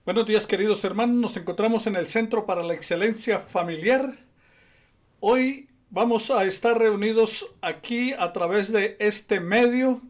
Buenos días, queridos hermanos. Nos encontramos en el Centro para la Excelencia Familiar. Hoy vamos a estar reunidos aquí a través de este medio,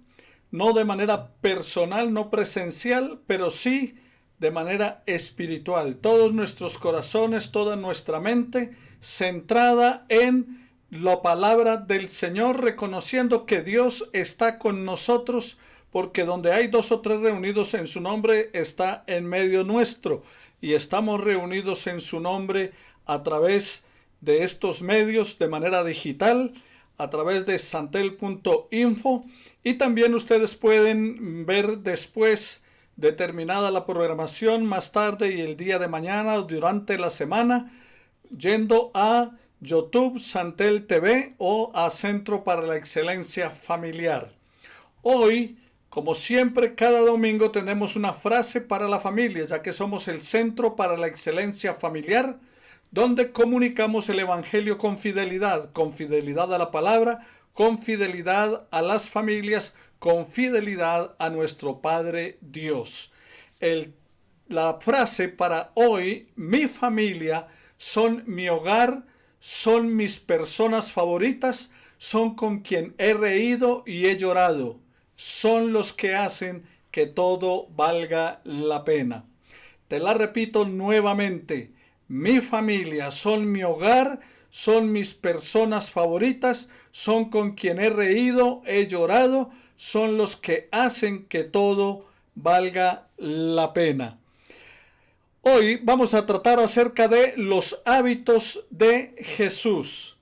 no de manera personal, no presencial, pero sí de manera espiritual. Todos nuestros corazones, toda nuestra mente centrada en la palabra del Señor, reconociendo que Dios está con nosotros, porque donde hay dos o tres reunidos en su nombre, está en medio nuestro. Y estamos reunidos en su nombre a través de estos medios de manera digital, a través de santel.info. Y también ustedes pueden ver después de terminada la programación, más tarde y el día de mañana o durante la semana, yendo a YouTube, Santel TV o a Centro para la Excelencia Familiar. Hoy, como siempre, cada domingo tenemos una frase para la familia, ya que somos el Centro para la Excelencia Familiar, donde comunicamos el Evangelio con fidelidad a la palabra, con fidelidad a las familias, con fidelidad a nuestro Padre Dios. La frase para hoy: mi familia son mi hogar, son mis personas favoritas, son con quien he reído y he llorado. Son los que hacen que todo valga la pena. Te la repito nuevamente. Mi familia son mi hogar, son mis personas favoritas, son con quien he reído, he llorado, son los que hacen que todo valga la pena. Hoy vamos a tratar acerca de los hábitos de Jesús.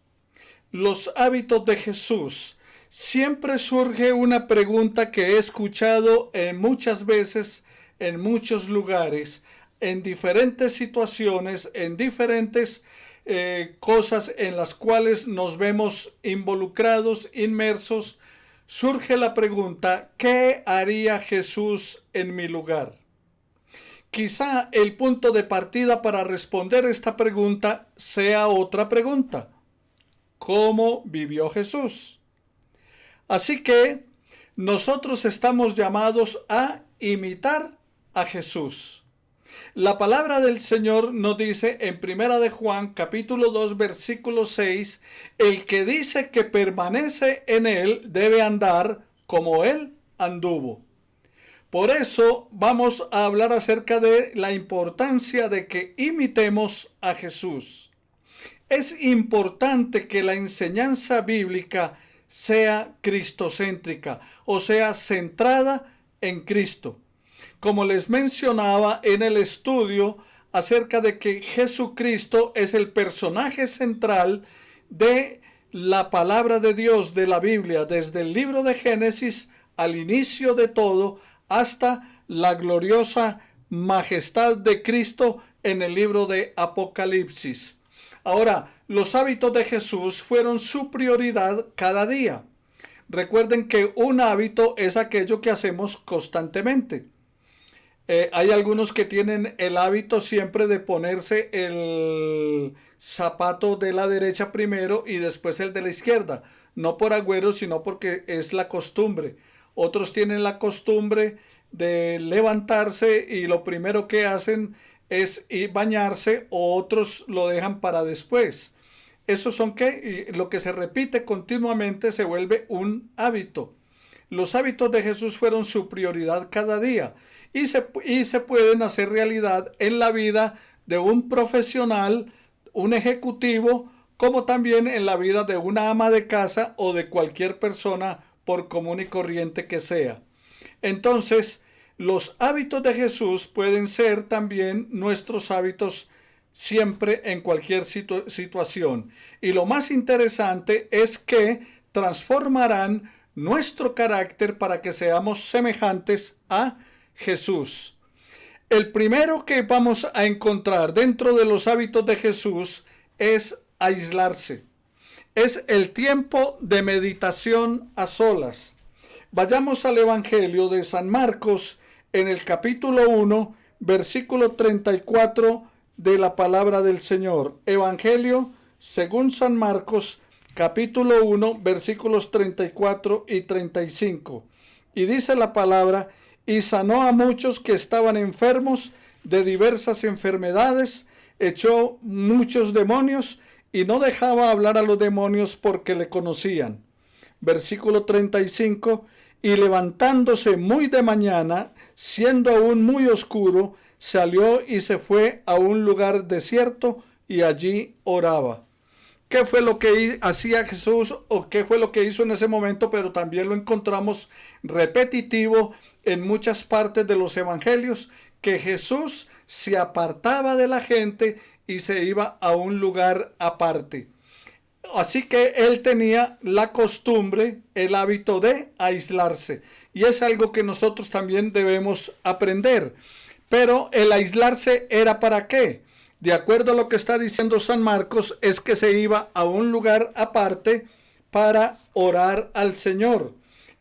Los hábitos de Jesús. Siempre surge una pregunta que he escuchado muchas veces, en muchos lugares, en diferentes situaciones, en diferentes cosas en las cuales nos vemos involucrados, inmersos. Surge la pregunta: ¿qué haría Jesús en mi lugar? Quizá el punto de partida para responder esta pregunta sea otra pregunta: ¿cómo vivió Jesús? Así que nosotros estamos llamados a imitar a Jesús. La palabra del Señor nos dice en 1 de Juan capítulo 2 versículo 6, el que dice que permanece en él debe andar como él anduvo. Por eso vamos a hablar acerca de la importancia de que imitemos a Jesús. Es importante que la enseñanza bíblica sea cristocéntrica, o sea, centrada en Cristo. Como les mencionaba en el estudio acerca de que Jesucristo es el personaje central de la palabra de Dios, de la Biblia, desde el libro de Génesis al inicio de todo, hasta la gloriosa majestad de Cristo en el libro de Apocalipsis. Ahora, los hábitos de Jesús fueron su prioridad cada día. Recuerden que un hábito es aquello que hacemos constantemente. Hay algunos que tienen el hábito siempre de ponerse el zapato de la derecha primero y después el de la izquierda. No por agüero, sino porque es la costumbre. Otros tienen la costumbre de levantarse y lo primero que hacen es bañarse, o otros lo dejan para después. Esos son lo que se repite continuamente se vuelve un hábito. Los hábitos de Jesús fueron su prioridad cada día y se pueden hacer realidad en la vida de un profesional, un ejecutivo, como también en la vida de una ama de casa o de cualquier persona por común y corriente que sea. Entonces, los hábitos de Jesús pueden ser también nuestros hábitos siempre en cualquier situación. Y lo más interesante es que transformarán nuestro carácter para que seamos semejantes a Jesús. El primero que vamos a encontrar dentro de los hábitos de Jesús es aislarse. Es el tiempo de meditación a solas. Vayamos al Evangelio de San Marcos en el capítulo 1, versículo 34 de la palabra del Señor. Evangelio según San Marcos, capítulo 1, versículos 34 y 35. Y dice la palabra: y sanó a muchos que estaban enfermos de diversas enfermedades, echó muchos demonios y no dejaba hablar a los demonios porque le conocían. Versículo 35, y levantándose muy de mañana, siendo aún muy oscuro, salió y se fue a un lugar desierto y allí oraba. ¿Qué fue lo que hacía Jesús o qué fue lo que hizo en ese momento? Pero también lo encontramos repetitivo en muchas partes de los evangelios, que Jesús se apartaba de la gente y se iba a un lugar aparte. Así que él tenía la costumbre, el hábito de aislarse. Y es algo que nosotros también debemos aprender. Pero el aislarse era ¿para qué? De acuerdo a lo que está diciendo San Marcos, es que se iba a un lugar aparte para orar al Señor.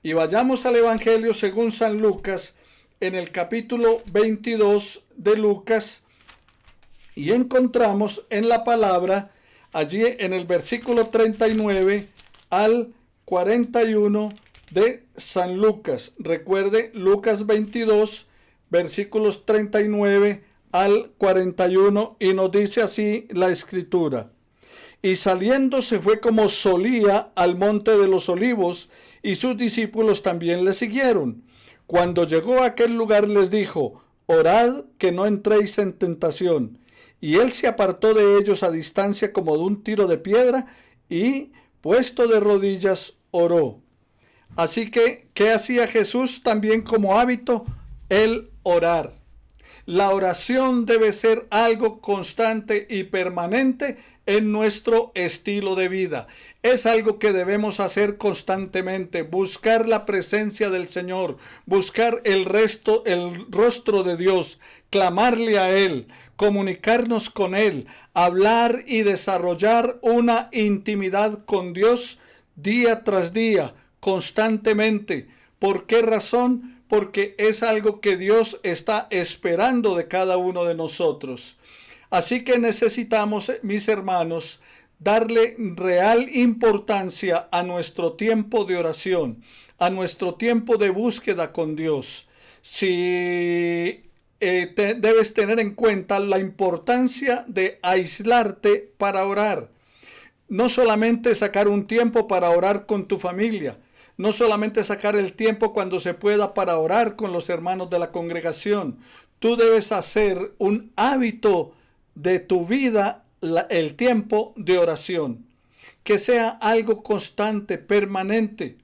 Y vayamos al Evangelio según San Lucas, en el capítulo 22 de Lucas, y encontramos en la palabra, allí en el versículo 39 al 41 de San Lucas. Recuerde, Lucas 22, versículos 39 al 41, y nos dice así la escritura. Y saliendo se fue como solía al monte de los olivos, y sus discípulos también le siguieron. Cuando llegó a aquel lugar les dijo, orad que no entréis en tentación. Y él se apartó de ellos a distancia como de un tiro de piedra, y puesto de rodillas oró. Así que, ¿qué hacía Jesús también como hábito? El orar. La oración debe ser algo constante y permanente en nuestro estilo de vida. Es algo que debemos hacer constantemente, buscar la presencia del Señor, buscar el rostro de Dios, clamarle a Él, comunicarnos con Él, hablar y desarrollar una intimidad con Dios día tras día, constantemente. ¿Por qué razón? Porque es algo que Dios está esperando de cada uno de nosotros. Así que necesitamos, mis hermanos, darle real importancia a nuestro tiempo de oración, a nuestro tiempo de búsqueda con Dios. Si debes tener en cuenta la importancia de aislarte para orar. No solamente sacar un tiempo para orar con tu familia, no solamente sacar el tiempo cuando se pueda para orar con los hermanos de la congregación. Tú debes hacer un hábito de tu vida el tiempo de oración. Que sea algo constante, permanente.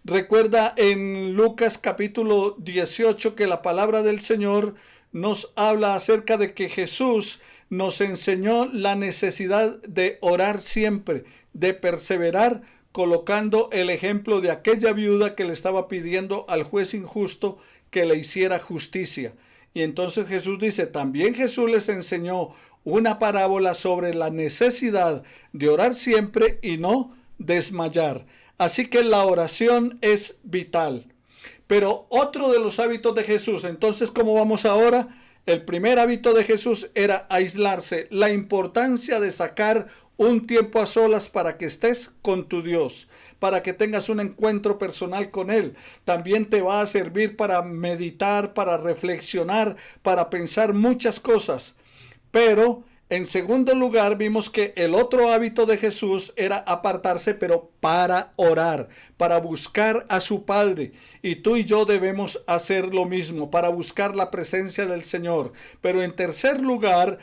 Recuerda en Lucas capítulo 18 que la palabra del Señor nos habla acerca de que Jesús nos enseñó la necesidad de orar siempre, de perseverar, colocando el ejemplo de aquella viuda que le estaba pidiendo al juez injusto que le hiciera justicia. Y entonces Jesús dice, también Jesús les enseñó una parábola sobre la necesidad de orar siempre y no desmayar. Así que la oración es vital. Pero otro de los hábitos de Jesús, entonces, ¿cómo vamos ahora? El primer hábito de Jesús era aislarse, la importancia de sacar un tiempo a solas para que estés con tu Dios, para que tengas un encuentro personal con Él. También te va a servir para meditar, para reflexionar, para pensar muchas cosas. Pero en segundo lugar vimos que el otro hábito de Jesús era apartarse, pero para orar, para buscar a su Padre. Y tú y yo debemos hacer lo mismo, para buscar la presencia del Señor. Pero en tercer lugar,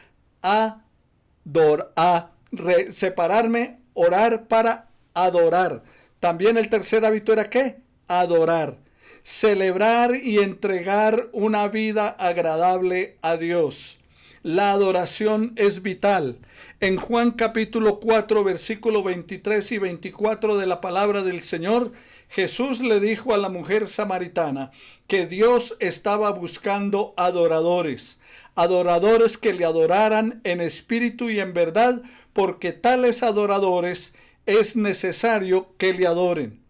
separarme, orar para adorar. También el tercer hábito era ¿qué? Adorar. Celebrar y entregar una vida agradable a Dios. La adoración es vital. En Juan capítulo 4, versículo 23 y 24 de la palabra del Señor, Jesús le dijo a la mujer samaritana que Dios estaba buscando adoradores. Adoradores que le adoraran en espíritu y en verdad, porque tales adoradores es necesario que le adoren.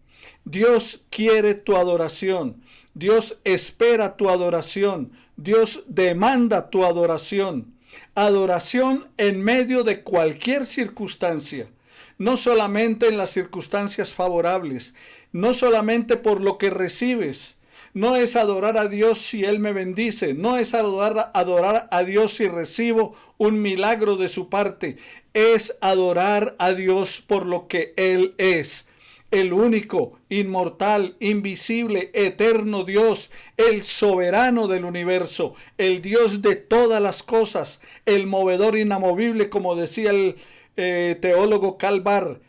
Dios quiere tu adoración. Dios espera tu adoración. Dios demanda tu adoración. Adoración en medio de cualquier circunstancia. No solamente en las circunstancias favorables. No solamente por lo que recibes. No es adorar a Dios si Él me bendice. No es adorar a Dios si recibo un milagro de su parte. Es adorar a Dios por lo que Él es. El único, inmortal, invisible, eterno Dios, el soberano del universo, el Dios de todas las cosas, el movedor inamovible, como decía el teólogo Karl Barth.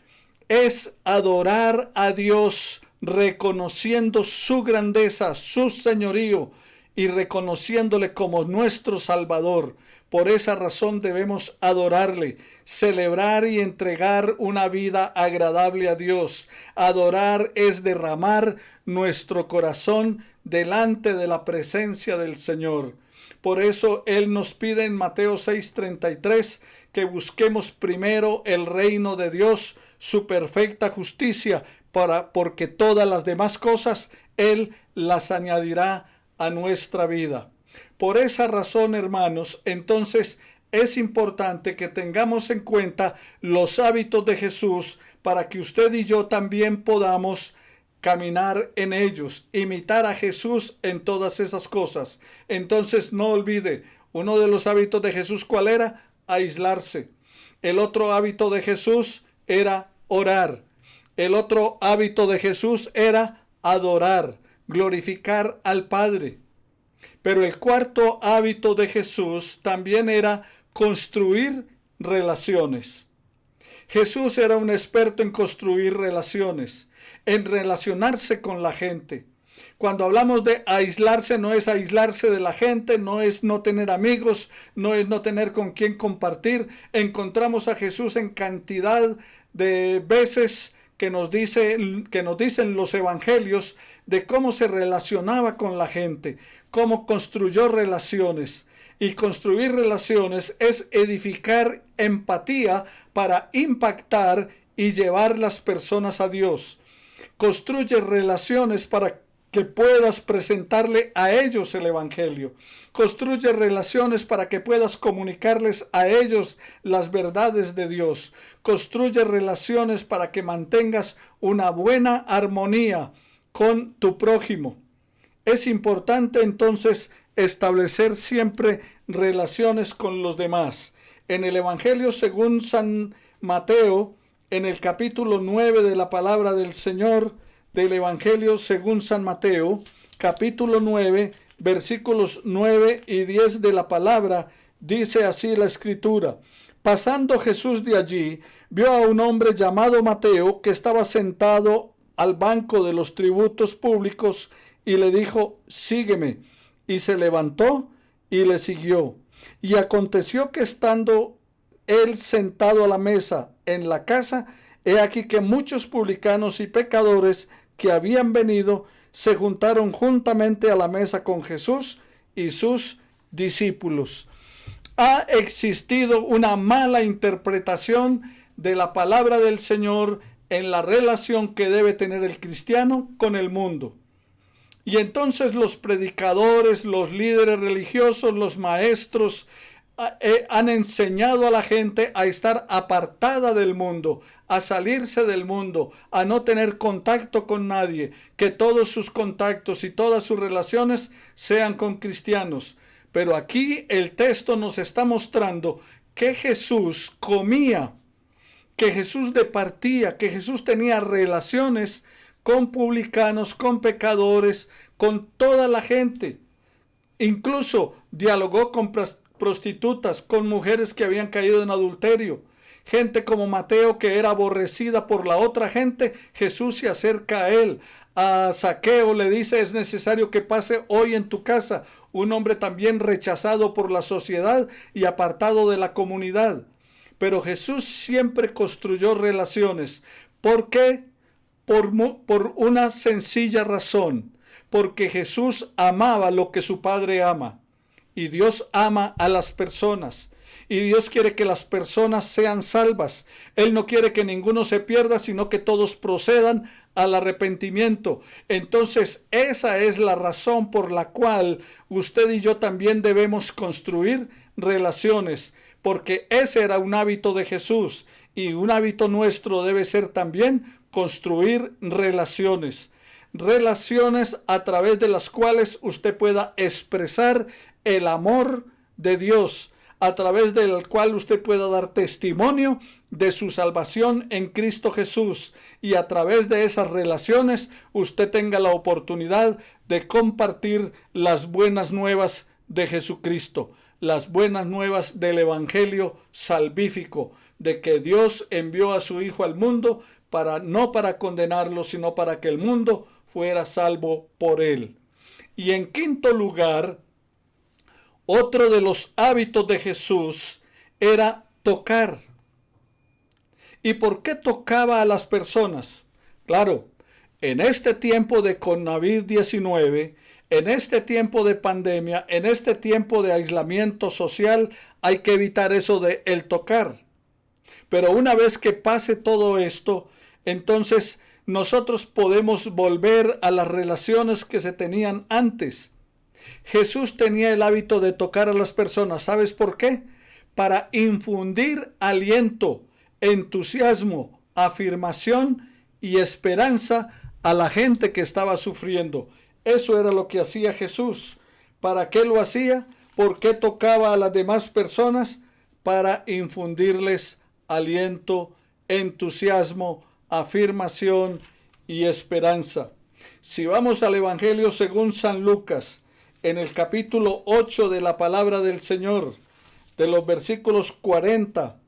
Es adorar a Dios reconociendo su grandeza, su señorío y reconociéndole como nuestro Salvador. Por esa razón debemos adorarle, celebrar y entregar una vida agradable a Dios. Adorar es derramar nuestro corazón delante de la presencia del Señor. Por eso Él nos pide en Mateo 6:33 que busquemos primero el reino de Dios, su perfecta justicia, porque todas las demás cosas Él las añadirá a nuestra vida. Por esa razón, hermanos, entonces es importante que tengamos en cuenta los hábitos de Jesús para que usted y yo también podamos caminar en ellos, imitar a Jesús en todas esas cosas. Entonces no olvide, uno de los hábitos de Jesús, ¿cuál era? Aislarse. El otro hábito de Jesús era orar. El otro hábito de Jesús era adorar, glorificar al Padre. Pero el cuarto hábito de Jesús también era construir relaciones. Jesús era un experto en construir relaciones, en relacionarse con la gente. Cuando hablamos de aislarse, no es aislarse de la gente, no es no tener amigos, no es no tener con quién compartir. Encontramos a Jesús en cantidad de veces que nos dicen los evangelios de cómo se relacionaba con la gente, cómo construyó relaciones. Y construir relaciones es edificar empatía para impactar y llevar las personas a Dios. Construye relaciones para que puedas presentarle a ellos el evangelio. Construye relaciones para que puedas comunicarles a ellos las verdades de Dios. Construye relaciones para que mantengas una buena armonía con tu prójimo. Es importante entonces establecer siempre relaciones con los demás. En el Evangelio según San Mateo, en el capítulo 9 de la palabra del Señor, del Evangelio según San Mateo, capítulo 9, versículos 9 y 10 de la palabra, dice así la Escritura. Pasando Jesús de allí, vio a un hombre llamado Mateo que estaba sentado al banco de los tributos públicos y le dijo, sígueme. Y se levantó y le siguió. Y aconteció que estando él sentado a la mesa en la casa, he aquí que muchos publicanos y pecadores que habían venido se juntaron juntamente a la mesa con Jesús y sus discípulos. Ha existido una mala interpretación de la palabra del Señor en la relación que debe tener el cristiano con el mundo. Y entonces los predicadores, los líderes religiosos, los maestros han enseñado a la gente a estar apartada del mundo, a salirse del mundo, a no tener contacto con nadie, que todos sus contactos y todas sus relaciones sean con cristianos. Pero aquí el texto nos está mostrando que Jesús comía, que Jesús departía, que Jesús tenía relaciones con publicanos, con pecadores, con toda la gente. Incluso dialogó con prostitutas, con mujeres que habían caído en adulterio. Gente como Mateo, que era aborrecida por la otra gente, Jesús se acerca a él. A Zaqueo le dice, es necesario que pase hoy en tu casa. Un hombre también rechazado por la sociedad y apartado de la comunidad. Pero Jesús siempre construyó relaciones. ¿Por qué? Por una sencilla razón. Porque Jesús amaba lo que su Padre ama. Y Dios ama a las personas. Y Dios quiere que las personas sean salvas. Él no quiere que ninguno se pierda, sino que todos procedan al arrepentimiento. Entonces, esa es la razón por la cual usted y yo también debemos construir relaciones. Porque ese era un hábito de Jesús. Y un hábito nuestro debe ser también construir relaciones. relaciones a través de las cuales usted pueda expresar el amor de Dios, a través del cual usted pueda dar testimonio de su salvación en Cristo Jesús, y a través de esas relaciones usted tenga la oportunidad de compartir las buenas nuevas de Jesucristo, las buenas nuevas del Evangelio salvífico, de que Dios envió a su Hijo al mundo no para condenarlo, sino para que el mundo fuera salvo por él. Y en quinto lugar, otro de los hábitos de Jesús era tocar. ¿Y por qué tocaba a las personas? Claro, en este tiempo de COVID-19, en este tiempo de pandemia, en este tiempo de aislamiento social, hay que evitar eso de el tocar. Pero una vez que pase todo esto, entonces nosotros podemos volver a las relaciones que se tenían antes. Jesús tenía el hábito de tocar a las personas. ¿Sabes por qué? Para infundir aliento, entusiasmo, afirmación y esperanza a la gente que estaba sufriendo. Eso era lo que hacía Jesús. ¿Para qué lo hacía? ¿Por qué tocaba a las demás personas? Para infundirles aliento, entusiasmo, afirmación y esperanza. Si vamos al Evangelio según San Lucas, en el capítulo 8 de la palabra del Señor, de los versículos 40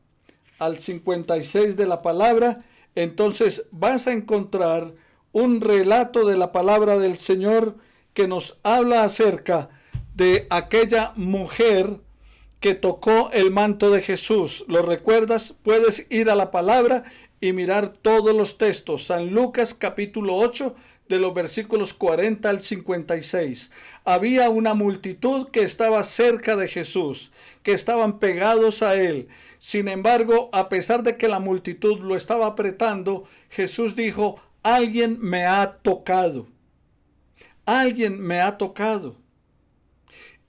al 56 de la palabra, entonces vas a encontrar un relato de la palabra del Señor que nos habla acerca de aquella mujer que tocó el manto de Jesús. ¿Lo recuerdas? Puedes ir a la palabra y mirar todos los textos. San Lucas capítulo 8 de los versículos 40 al 56. Había una multitud que estaba cerca de Jesús, que estaban pegados a él. Sin embargo, a pesar de que la multitud lo estaba apretando, Jesús dijo: alguien me ha tocado. Alguien me ha tocado.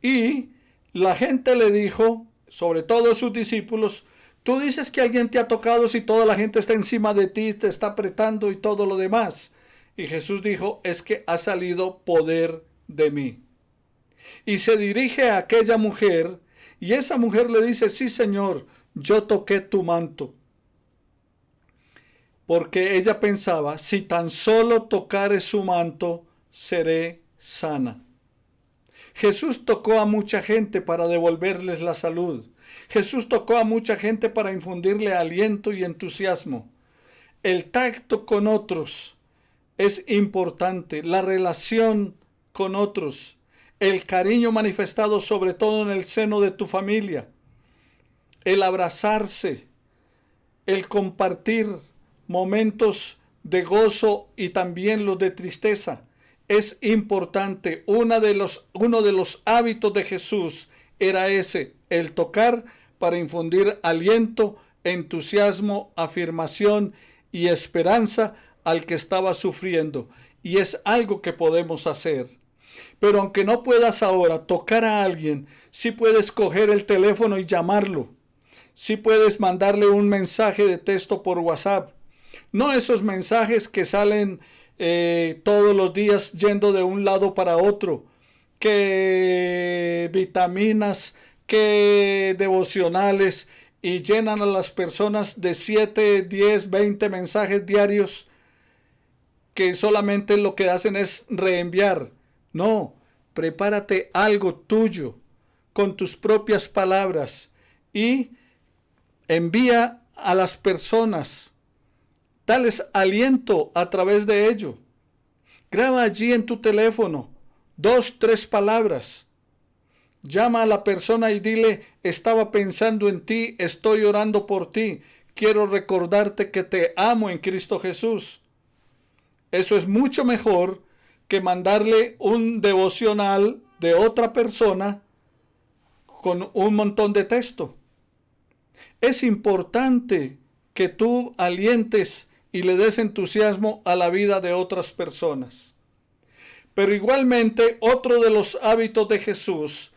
Y la gente le dijo, sobre todo sus discípulos: tú dices que alguien te ha tocado si toda la gente está encima de ti, te está apretando y todo lo demás. Y Jesús dijo: es que ha salido poder de mí. Y se dirige a aquella mujer, y esa mujer le dice: sí, Señor, yo toqué tu manto. Porque ella pensaba: si tan solo tocare su manto, seré sana. Jesús tocó a mucha gente para devolverles la salud. Jesús tocó a mucha gente para infundirle aliento y entusiasmo. El tacto con otros es importante, la relación con otros, el cariño manifestado sobre todo en el seno de tu familia, el abrazarse, el compartir momentos de gozo y también los de tristeza. Es importante. Uno de los hábitos de Jesús era ese, el tocar para infundir aliento, entusiasmo, afirmación y esperanza al que estaba sufriendo. Y es algo que podemos hacer. Pero aunque no puedas ahora tocar a alguien, sí puedes coger el teléfono y llamarlo. Sí puedes mandarle un mensaje de texto por WhatsApp. No esos mensajes que salen todos los días yendo de un lado para otro, que vitaminas, que devocionales, y llenan a las personas de 7, 10, 20 mensajes diarios que solamente lo que hacen es reenviar. No, prepárate algo tuyo con tus propias palabras y envía a las personas. Dales aliento a través de ello. Graba allí en tu teléfono 2, 3 palabras. Llama a la persona y dile: estaba pensando en ti, estoy orando por ti, quiero recordarte que te amo en Cristo Jesús. Eso es mucho mejor que mandarle un devocional de otra persona con un montón de texto. Es importante que tú alientes y le des entusiasmo a la vida de otras personas. Pero igualmente, otro de los hábitos de Jesús,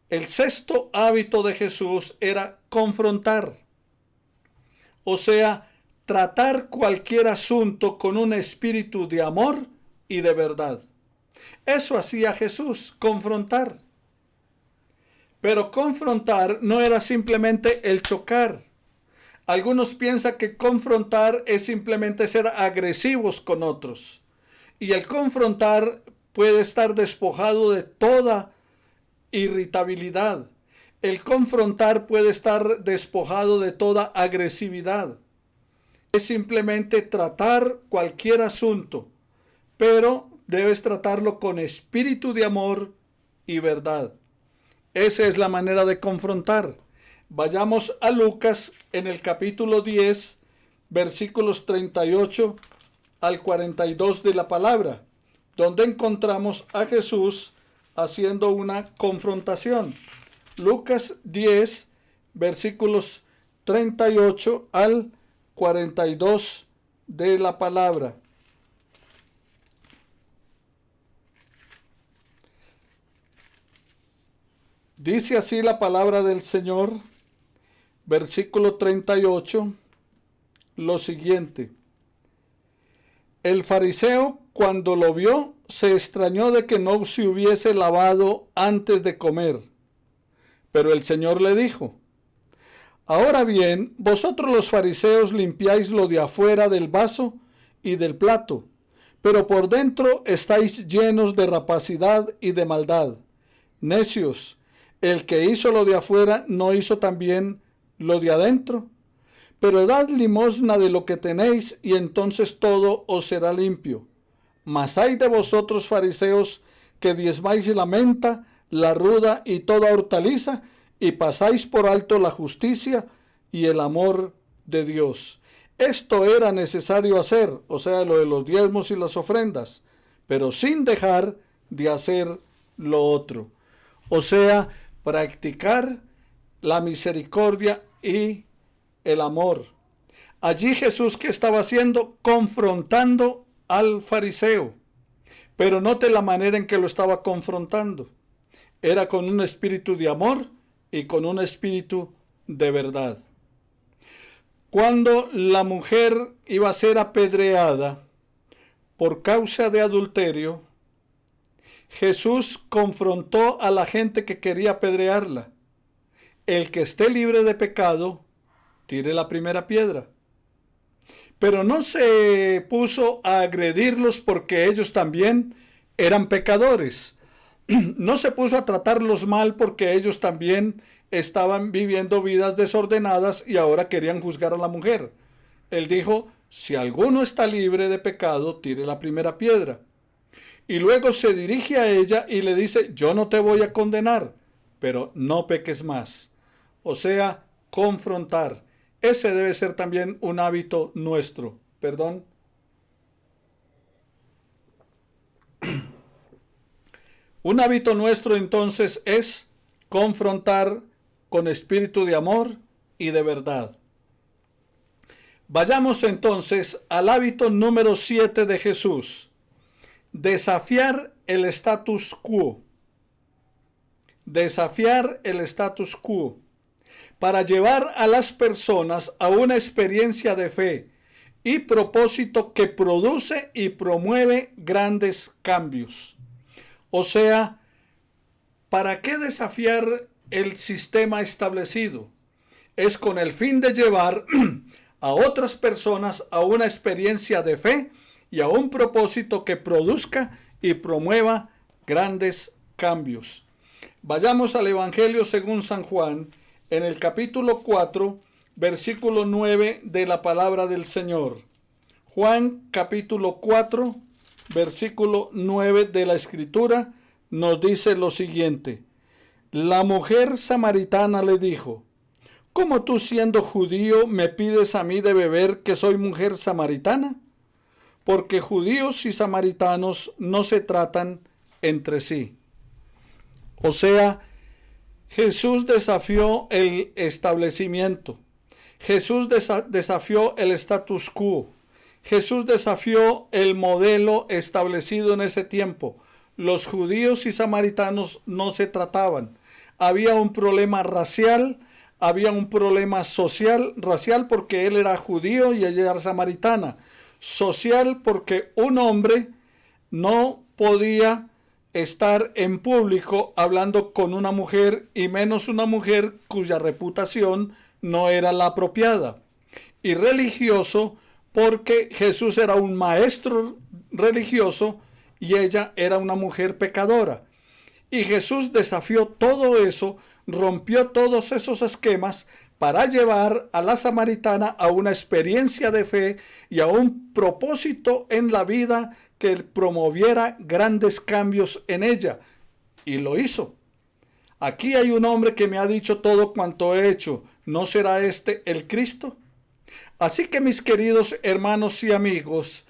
el sexto hábito de Jesús, era confrontar. O sea, tratar cualquier asunto con un espíritu de amor y de verdad. Eso hacía Jesús, confrontar. Pero confrontar no era simplemente el chocar. Algunos piensan que confrontar es simplemente ser agresivos con otros. Y el confrontar puede estar despojado de toda irritabilidad. El confrontar puede estar despojado de toda agresividad. Es simplemente tratar cualquier asunto, pero debes tratarlo con espíritu de amor y verdad. Esa es la manera de confrontar. Vayamos a Lucas en el capítulo 10, versículos 38 al 42 de la palabra, donde encontramos a Jesús haciendo una confrontación. Lucas 10, versículos 38 al 42 de la palabra. Dice así la palabra del Señor, versículo 38, lo siguiente. El fariseo, cuando lo vio, se extrañó de que no se hubiese lavado antes de comer. Pero el Señor le dijo: ahora bien, vosotros los fariseos limpiáis lo de afuera del vaso y del plato, pero por dentro estáis llenos de rapacidad y de maldad. Necios, el que hizo lo de afuera, ¿no hizo también lo de adentro? Pero dad limosna de lo que tenéis, y entonces todo os será limpio. Mas ay de vosotros, fariseos, que diezmáis la menta, la ruda y toda hortaliza, y pasáis por alto la justicia y el amor de Dios. Esto era necesario hacer, o sea, lo de los diezmos y las ofrendas, pero sin dejar de hacer lo otro. O sea, practicar la misericordia y el amor. Allí Jesús, ¿qué estaba haciendo? Confrontando al fariseo. Pero note la manera en que lo estaba confrontando. Era con un espíritu de amor y con un espíritu de verdad. Cuando la mujer iba a ser apedreada por causa de adulterio, Jesús confrontó a la gente que quería apedrearla. El que esté libre de pecado, tire la primera piedra. Pero no se puso a agredirlos porque ellos también eran pecadores. No se puso a tratarlos mal porque ellos también estaban viviendo vidas desordenadas y ahora querían juzgar a la mujer. Él dijo: si alguno está libre de pecado, tire la primera piedra. Y luego se dirige a ella y le dice: yo no te voy a condenar, pero no peques más. O sea, confrontar. Ese debe ser también un hábito nuestro. Perdón. Un hábito nuestro entonces es confrontar con espíritu de amor y de verdad. Vayamos entonces al hábito número 7 de Jesús. Desafiar el status quo. Desafiar el status quo. Para llevar a las personas a una experiencia de fe y propósito que produce y promueve grandes cambios. O sea, ¿para qué desafiar el sistema establecido? Es con el fin de llevar a otras personas a una experiencia de fe y a un propósito que produzca y promueva grandes cambios. Vayamos al Evangelio según San Juan, en el capítulo 4, versículo 9 de la palabra del Señor. Juan capítulo 4, versículo 9 de la Escritura nos dice lo siguiente. La mujer samaritana le dijo: ¿cómo tú, siendo judío, me pides a mí de beber, que soy mujer samaritana? Porque judíos y samaritanos no se tratan entre sí. O sea, Jesús desafió el establecimiento. Jesús desafió el status quo. Jesús desafió el modelo establecido en ese tiempo. Los judíos y samaritanos no se trataban. Había un problema racial, había un problema social, racial porque él era judío y ella era samaritana. Social porque un hombre no podía estar en público hablando con una mujer, y menos una mujer cuya reputación no era la apropiada. Y religioso, porque Jesús era un maestro religioso y ella era una mujer pecadora. Y Jesús desafió todo eso, rompió todos esos esquemas para llevar a la samaritana a una experiencia de fe y a un propósito en la vida que promoviera grandes cambios en ella. Y lo hizo. Aquí hay un hombre que me ha dicho todo cuanto he hecho. ¿No será este el Cristo? Así que, mis queridos hermanos y amigos,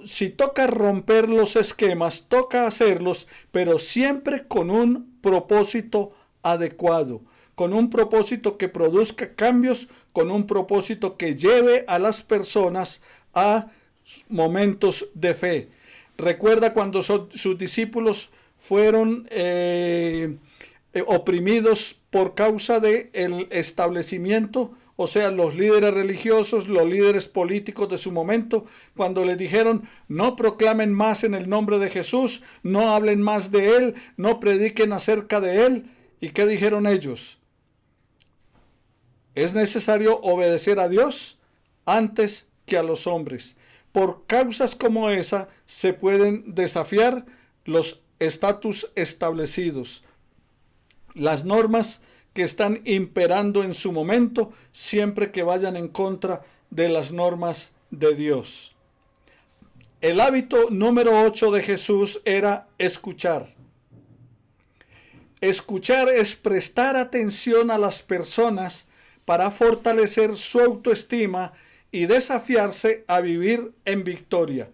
si toca romper los esquemas, toca hacerlos, pero siempre con un propósito adecuado, con un propósito que produzca cambios, con un propósito que lleve a las personas a momentos de fe. Recuerda cuando sus discípulos fueron oprimidos por causa del establecimiento, o sea, los líderes religiosos, los líderes políticos de su momento, cuando le dijeron: no proclamen más en el nombre de Jesús, no hablen más de él, no prediquen acerca de él. ¿Y qué dijeron ellos? Es necesario obedecer a Dios antes que a los hombres. Por causas como esa se pueden desafiar los estatus establecidos, las normas que están imperando en su momento, siempre que vayan en contra de las normas de Dios. El hábito número 8 de Jesús era escuchar. Escuchar es prestar atención a las personas para fortalecer su autoestima y desafiarse a vivir en victoria.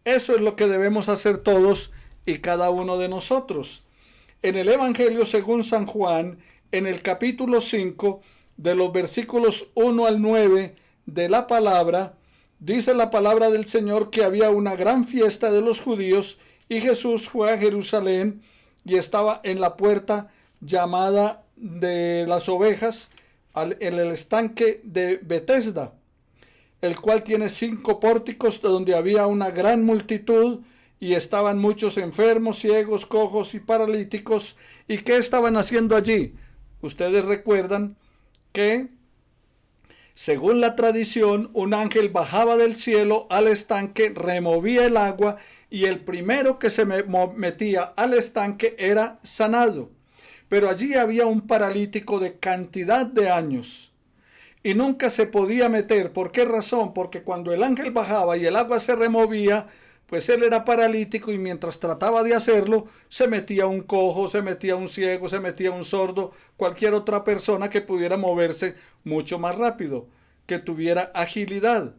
Eso es lo que debemos hacer todos y cada uno de nosotros. En el Evangelio según San Juan, en el capítulo 5, de los versículos 1 al 9 de la palabra, dice la palabra del Señor que había una gran fiesta de los judíos y Jesús fue a Jerusalén y estaba en la puerta llamada de las ovejas, en el estanque de Betesda, el cual tiene 5 pórticos, donde había una gran multitud y estaban muchos enfermos, ciegos, cojos y paralíticos. ¿Y qué estaban haciendo allí? Ustedes recuerdan que, según la tradición, un ángel bajaba del cielo al estanque, removía el agua y el primero que se metía al estanque era sanado. Pero allí había un paralítico de cantidad de años y nunca se podía meter. ¿Por qué razón? Porque cuando el ángel bajaba y el agua se removía, pues él era paralítico y mientras trataba de hacerlo, se metía un cojo, se metía un ciego, se metía un sordo, cualquier otra persona que pudiera moverse mucho más rápido, que tuviera agilidad.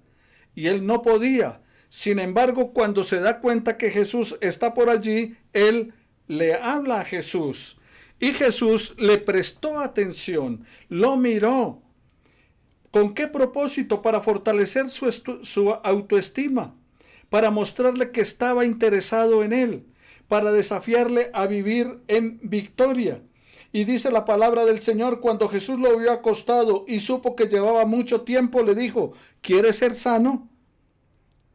Y él no podía. Sin embargo, cuando se da cuenta que Jesús está por allí, él le habla a Jesús. Y Jesús le prestó atención, lo miró. ¿Con qué propósito? Para fortalecer su autoestima, para mostrarle que estaba interesado en él, para desafiarle a vivir en victoria. Y dice la palabra del Señor, cuando Jesús lo vio acostado y supo que llevaba mucho tiempo, le dijo: ¿quieres ser sano?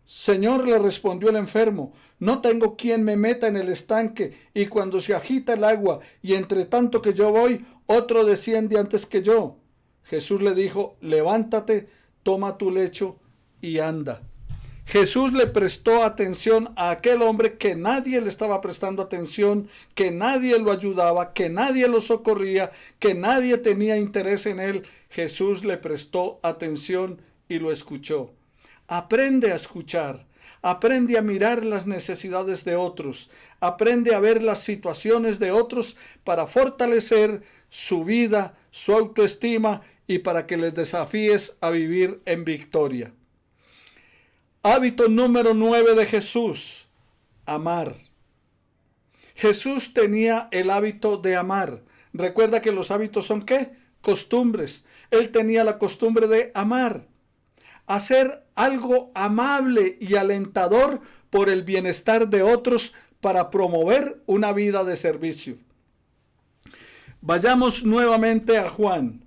Señor, le respondió el enfermo, no tengo quien me meta en el estanque, y cuando se agita el agua, y entre tanto que yo voy, otro desciende antes que yo. Jesús le dijo: levántate, toma tu lecho y anda. Jesús le prestó atención a aquel hombre que nadie le estaba prestando atención, que nadie lo ayudaba, que nadie lo socorría, que nadie tenía interés en él. Jesús le prestó atención y lo escuchó. Aprende a escuchar, aprende a mirar las necesidades de otros, aprende a ver las situaciones de otros para fortalecer su vida, su autoestima y para que les desafíes a vivir en victoria. Hábito número 9 de Jesús: amar. Jesús tenía el hábito de amar. Recuerda que los hábitos son ¿qué? Costumbres. Él tenía la costumbre de amar. Hacer algo amable y alentador por el bienestar de otros para promover una vida de servicio. Vayamos nuevamente a Juan.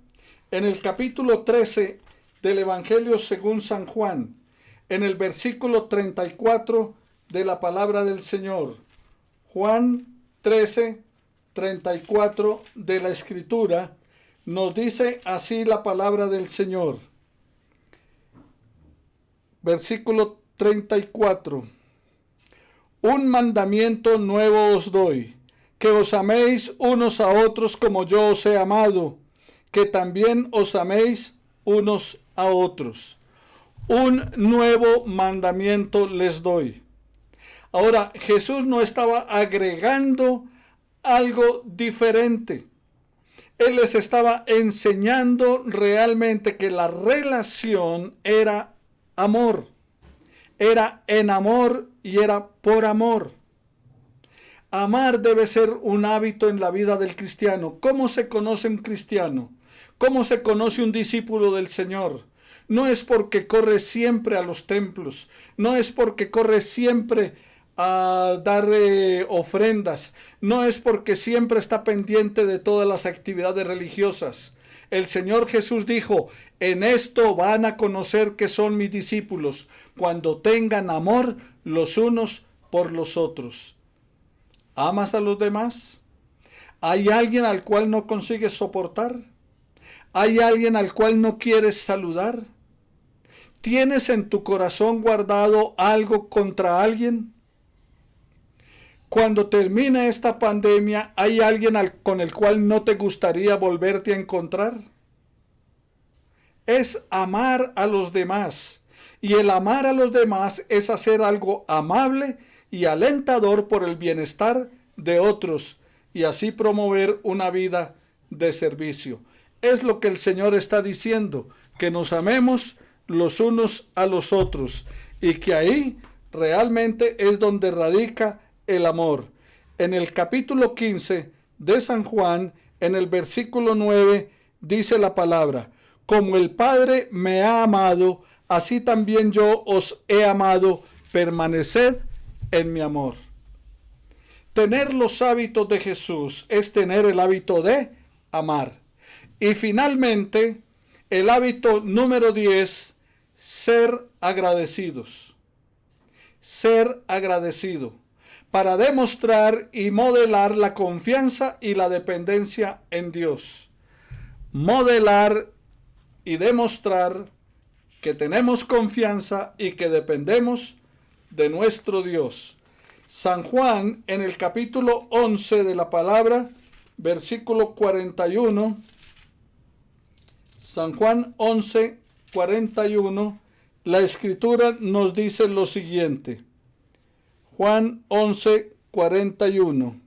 En el capítulo 13 del Evangelio según San Juan, en el versículo 34, de la palabra del Señor. Juan 13:34 de la Escritura nos dice así la palabra del Señor. Versículo 34. Un mandamiento nuevo os doy, que os améis unos a otros como yo os he amado, que también os améis unos a otros. Un nuevo mandamiento les doy. Ahora, Jesús no estaba agregando algo diferente. Él les estaba enseñando realmente que la relación era amor. Era en amor y era por amor. Amar debe ser un hábito en la vida del cristiano. ¿Cómo se conoce un cristiano? ¿Cómo se conoce un discípulo del Señor? No es porque corre siempre a los templos. No es porque corre siempre a dar ofrendas. No es porque siempre está pendiente de todas las actividades religiosas. El Señor Jesús dijo: en esto van a conocer que son mis discípulos, cuando tengan amor los unos por los otros. ¿Amas a los demás? ¿Hay alguien al cual no consigues soportar? ¿Hay alguien al cual no quieres saludar? ¿Tienes en tu corazón guardado algo contra alguien? Cuando termine esta pandemia, ¿hay alguien con el cual no te gustaría volverte a encontrar? Es amar a los demás. Y el amar a los demás es hacer algo amable y alentador por el bienestar de otros y así promover una vida de servicio. Es lo que el Señor está diciendo, que nos amemos los unos a los otros y que ahí realmente es donde radica el amor. En el capítulo 15 de San Juan, en el versículo 9, dice la palabra: como el Padre me ha amado, así también yo os he amado, permaneced en mi amor. Tener los hábitos de Jesús es tener el hábito de amar. Y finalmente, el hábito número 10, ser agradecidos. Ser agradecido, para demostrar y modelar la confianza y la dependencia en Dios. Modelar y demostrar que tenemos confianza y que dependemos de nuestro Dios. San Juan, en el capítulo 11 de la palabra, versículo 41, San Juan 11, 41, la Escritura nos dice lo siguiente. Juan 11, 41.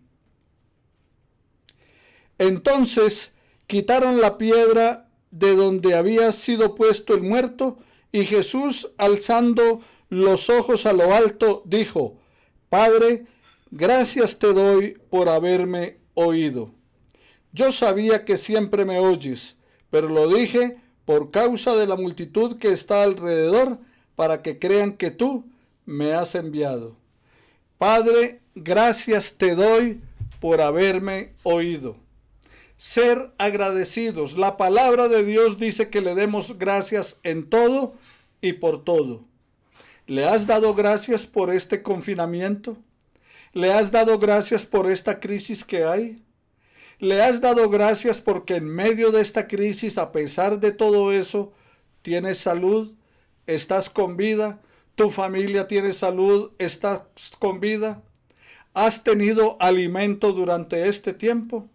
Entonces quitaron la piedra de donde había sido puesto el muerto, y Jesús, alzando los ojos a lo alto, dijo: Padre, gracias te doy por haberme oído. Yo sabía que siempre me oyes, pero lo dije por causa de la multitud que está alrededor, para que crean que tú me has enviado. Padre, gracias te doy por haberme oído. Ser agradecidos. La palabra de Dios dice que le demos gracias en todo y por todo. ¿Le has dado gracias por este confinamiento? ¿Le has dado gracias por esta crisis que hay? ¿Le has dado gracias porque en medio de esta crisis, a pesar de todo eso, tienes salud, estás con vida, tu familia tiene salud, estás con vida? ¿Has tenido alimento durante este tiempo?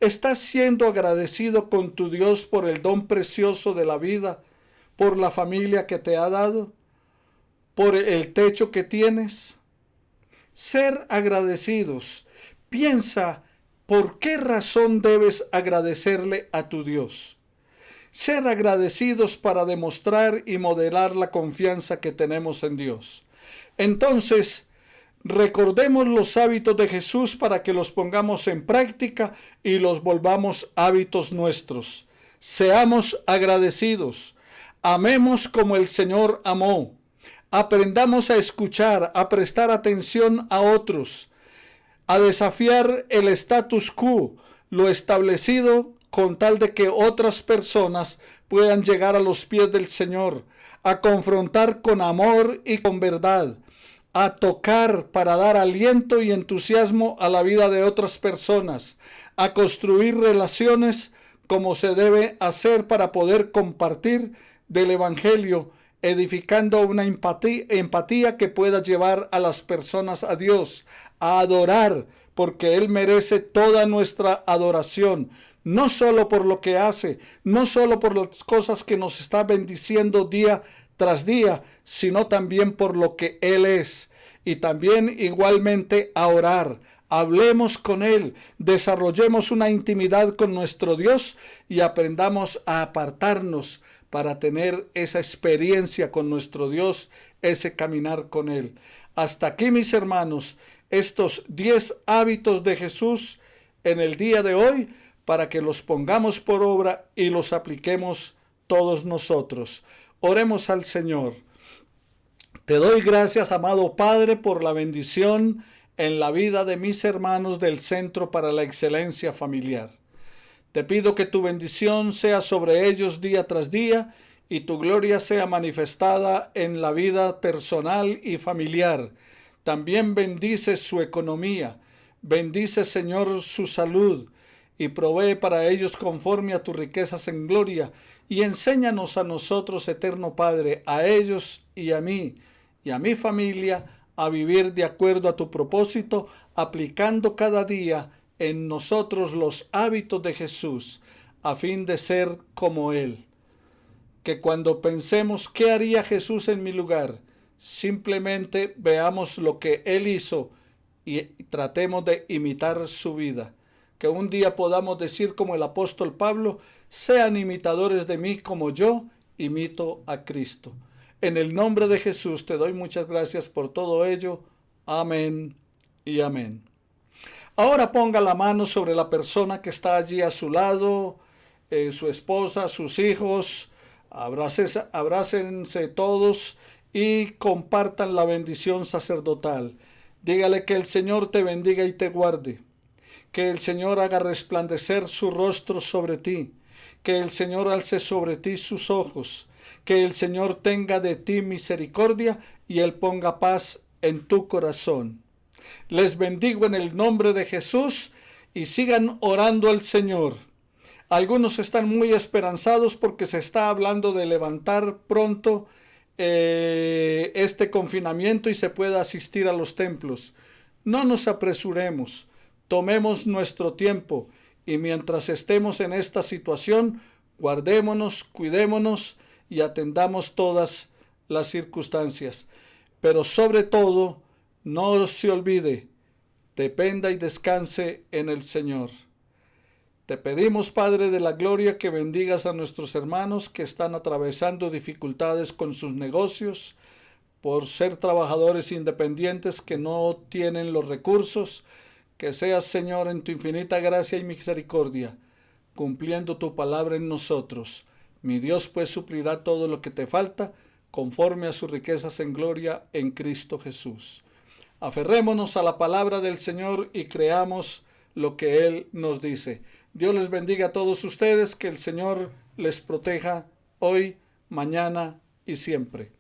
¿Estás siendo agradecido con tu Dios por el don precioso de la vida, por la familia que te ha dado, por el techo que tienes? Ser agradecidos. Piensa, ¿por qué razón debes agradecerle a tu Dios? Ser agradecidos para demostrar y modelar la confianza que tenemos en Dios. Entonces, recordemos los hábitos de Jesús para que los pongamos en práctica y los volvamos hábitos nuestros. Seamos agradecidos. Amemos como el Señor amó. Aprendamos a escuchar, a prestar atención a otros, a desafiar el status quo, lo establecido, con tal de que otras personas puedan llegar a los pies del Señor, a confrontar con amor y con verdad, a tocar para dar aliento y entusiasmo a la vida de otras personas, a construir relaciones como se debe hacer para poder compartir del Evangelio, edificando una empatía que pueda llevar a las personas a Dios, a adorar, porque Él merece toda nuestra adoración, no solo por lo que hace, no solo por las cosas que nos está bendiciendo día tras día, sino también por lo que Él es. Y también igualmente a orar. Hablemos con Él, desarrollemos una intimidad con nuestro Dios y aprendamos a apartarnos para tener esa experiencia con nuestro Dios, ese caminar con Él. Hasta aquí, mis hermanos, estos 10 hábitos de Jesús en el día de hoy, para que los pongamos por obra y los apliquemos todos nosotros. Oremos al Señor. Te doy gracias, amado Padre, por la bendición en la vida de mis hermanos del Centro para la Excelencia Familiar. Te pido que tu bendición sea sobre ellos día tras día y tu gloria sea manifestada en la vida personal y familiar. También bendice su economía, bendice, Señor, su salud y provee para ellos conforme a tus riquezas en gloria, y enséñanos a nosotros, eterno Padre, a ellos y a mí y a mi familia, a vivir de acuerdo a tu propósito, aplicando cada día en nosotros los hábitos de Jesús, a fin de ser como Él. Que cuando pensemos qué haría Jesús en mi lugar, simplemente veamos lo que Él hizo y tratemos de imitar su vida. Que un día podamos decir como el apóstol Pablo: sean imitadores de mí como yo imito a Cristo. En el nombre de Jesús te doy muchas gracias por todo ello. Amén y amén. Ahora ponga la mano sobre la persona que está allí a su lado, su esposa, sus hijos. Abrácense todos y compartan la bendición sacerdotal. Dígale que el Señor te bendiga y te guarde. Que el Señor haga resplandecer su rostro sobre ti. Que el Señor alce sobre ti sus ojos. Que el Señor tenga de ti misericordia y Él ponga paz en tu corazón. Les bendigo en el nombre de Jesús y sigan orando al Señor. Algunos están muy esperanzados porque se está hablando de levantar pronto este confinamiento y se pueda asistir a los templos. No nos apresuremos, tomemos nuestro tiempo y mientras estemos en esta situación, guardémonos, cuidémonos y atendamos todas las circunstancias. Pero sobre todo, no se olvide, dependa y descanse en el Señor. Te pedimos, Padre de la Gloria, que bendigas a nuestros hermanos que están atravesando dificultades con sus negocios, por ser trabajadores independientes que no tienen los recursos. Que seas, Señor, en tu infinita gracia y misericordia, cumpliendo tu palabra en nosotros. Mi Dios, pues, suplirá todo lo que te falta, conforme a sus riquezas en gloria en Cristo Jesús. Aferrémonos a la palabra del Señor y creamos lo que Él nos dice. Dios les bendiga a todos ustedes, que el Señor les proteja hoy, mañana y siempre.